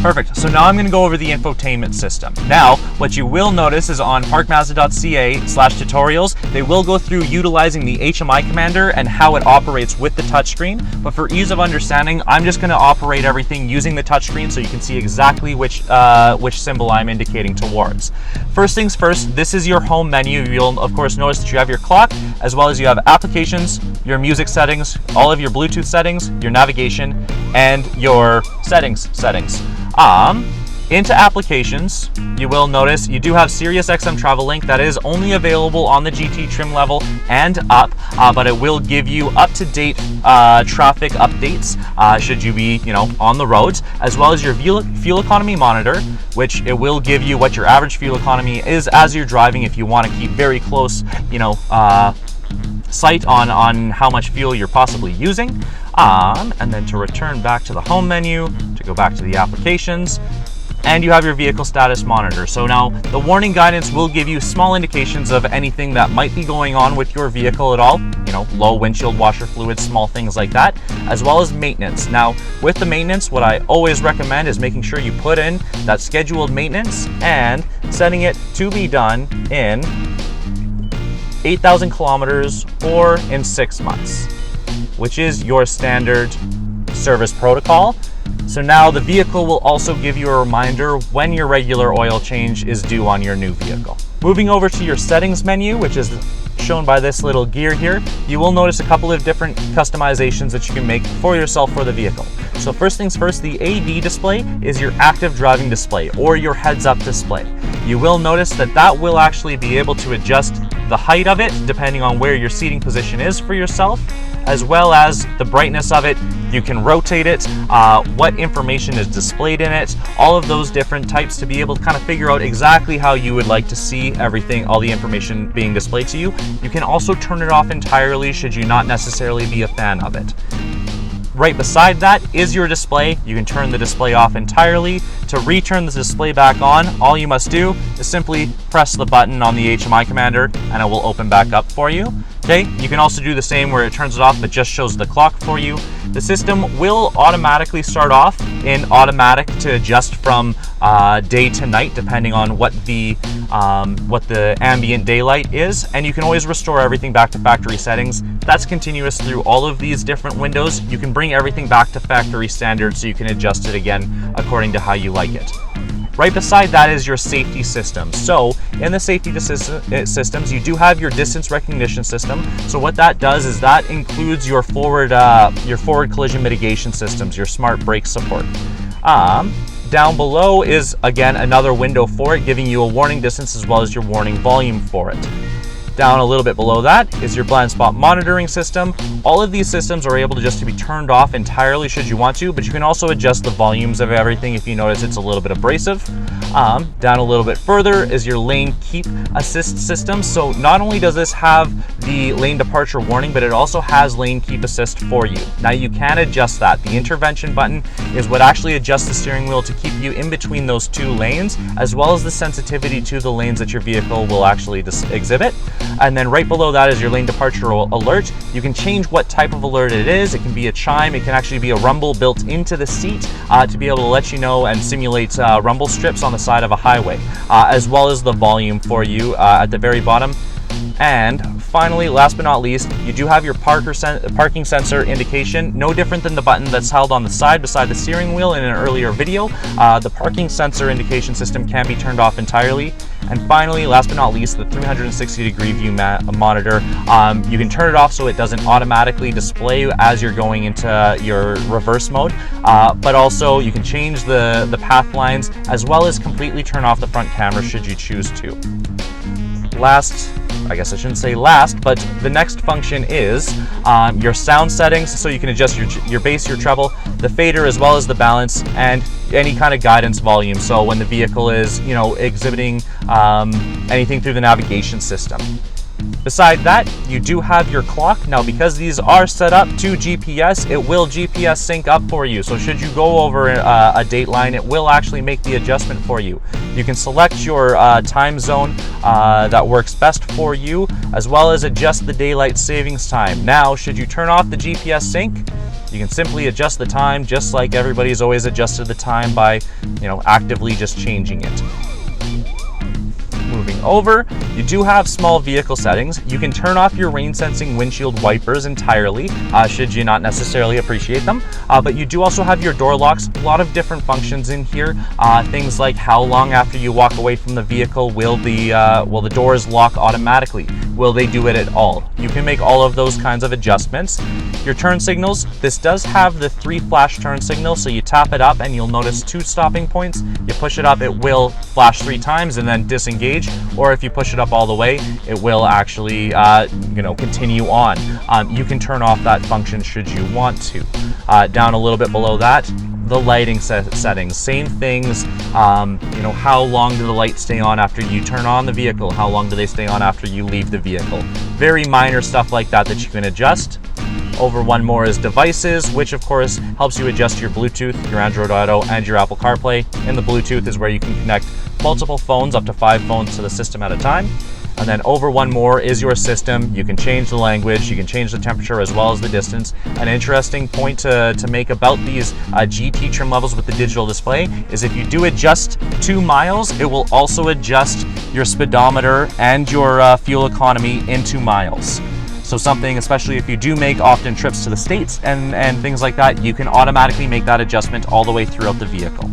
Perfect. So now I'm going to go over the infotainment system. Now, what you will notice is on parkmazda.ca/tutorials, they will go through utilizing the HMI commander and how it operates with the touchscreen. But for ease of understanding, I'm just going to operate everything using the touchscreen so you can see exactly which symbol I'm indicating towards. First things first, this is your home menu. You'll of course notice that you have your clock, as well as you have applications, your music settings, all of your Bluetooth settings, your navigation, and your settings. Into applications, you will notice you do have SiriusXM Travel Link that is only available on the GT trim level and up, but it will give you up-to-date traffic updates should you be, on the roads, as well as your fuel economy monitor, which it will give you what your average fuel economy is as you're driving if you want to keep very close, sight on how much fuel you're possibly using. And then to return back to the home menu, to go back to the applications, and you have your vehicle status monitor. So now the warning guidance will give you small indications of anything that might be going on with your vehicle at all, low windshield washer fluid, small things like that, as well as maintenance. Now with the maintenance, what I always recommend is making sure you put in that scheduled maintenance and setting it to be done in 8,000 kilometers or in 6 months, which is your standard service protocol. So now the vehicle will also give you a reminder when your regular oil change is due on your new vehicle. Moving over to your settings menu, which is shown by this little gear here, you will notice a couple of different customizations that you can make for yourself for the vehicle. So first things first, the AD display is your active driving display or your heads-up display. You will notice that will actually be able to adjust the height of it depending on where your seating position is for yourself, as well as the brightness of it. You can rotate it, what information is displayed in it, all of those different types to be able to kind of figure out exactly how you would like to see everything, all the information being displayed to you. You can also turn it off entirely should you not necessarily be a fan of it. Right beside that is your display. You can turn the display off entirely. To return the display back on, all you must do is simply press the button on the HMI commander and it will open back up for you. Okay, you can also do the same where it turns it off but just shows the clock for you. The system will automatically start off in automatic to adjust from day to night depending on what the ambient daylight is, and you can always restore everything back to factory settings. That's continuous through all of these different windows. You can bring everything back to factory standard so you can adjust it again according to how you like it. Right beside that is your safety system. So in the safety systems, you do have your distance recognition system. So what that does is that includes your forward collision mitigation systems, your smart brake support. Down below is again another window for it, giving you a warning distance as well as your warning volume for it. Down a little bit below that is your blind spot monitoring system. All of these systems are able to just to be turned off entirely should you want to, but you can also adjust the volumes of everything if you notice it's a little bit abrasive. Down a little bit further is your lane keep assist system. So not only does this have the lane departure warning, but it also has lane keep assist for you. Now you can adjust that. The intervention button is what actually adjusts the steering wheel to keep you in between those two lanes, as well as the sensitivity to the lanes that your vehicle will actually exhibit. And then right below that is your lane departure alert. You can change what type of alert it is. It can be a chime, it can actually be a rumble built into the seat to be able to let you know and simulate rumble strips on the side of a highway, as well as the volume for you at the very bottom. And finally, last but not least, you do have your parking sensor indication. No different than the button that's held on the side beside the steering wheel in an earlier video. The parking sensor indication system can be turned off entirely. And finally, last but not least, the 360-degree view monitor. You can turn it off so it doesn't automatically display as you're going into your reverse mode, but also you can change the path lines as well as completely turn off the front camera should you choose to. Last, I guess I shouldn't say last, but the next function is your sound settings. So you can adjust your bass, your treble, the fader, as well as the balance, and any kind of guidance volume. So when the vehicle is, exhibiting anything through the navigation system. Beside that, you do have your clock. Now, because these are set up to GPS, it will GPS sync up for you. So should you go over a date line, it will actually make the adjustment for you. You can select your time zone that works best for you, as well as adjust the daylight savings time. Now, should you turn off the GPS sync, you can simply adjust the time just like everybody's always adjusted the time by, actively just changing it. Moving over, you do have small vehicle settings. You can turn off your rain sensing windshield wipers entirely, should you not necessarily appreciate them. But you do also have your door locks, a lot of different functions in here. Things like how long after you walk away from the vehicle will the doors lock automatically? Will they do it at all? You can make all of those kinds of adjustments. Your turn signals, this does have the 3 flash turn signals, so you tap it up and you'll notice 2 stopping points. You push it up, it will flash 3 times and then disengage, or if you push it up all the way, it will actually continue on. You can turn off that function should you want to. Down a little bit below that, the lighting settings, same things. How long do the lights stay on after you turn on the vehicle? How long do they stay on after you leave the vehicle? Very minor stuff like that you can adjust. Over one more is devices, which of course helps you adjust your Bluetooth, your Android Auto, and your Apple CarPlay. And the Bluetooth is where you can connect multiple phones, up to 5 phones to the system at a time. And then over one more is your system. You can change the language, you can change the temperature as well as the distance. An interesting point to make about these GT trim levels with the digital display is if you do adjust 2 miles, it will also adjust your speedometer and your fuel economy into miles. So something, especially if you do make often trips to the States and things like that, you can automatically make that adjustment all the way throughout the vehicle.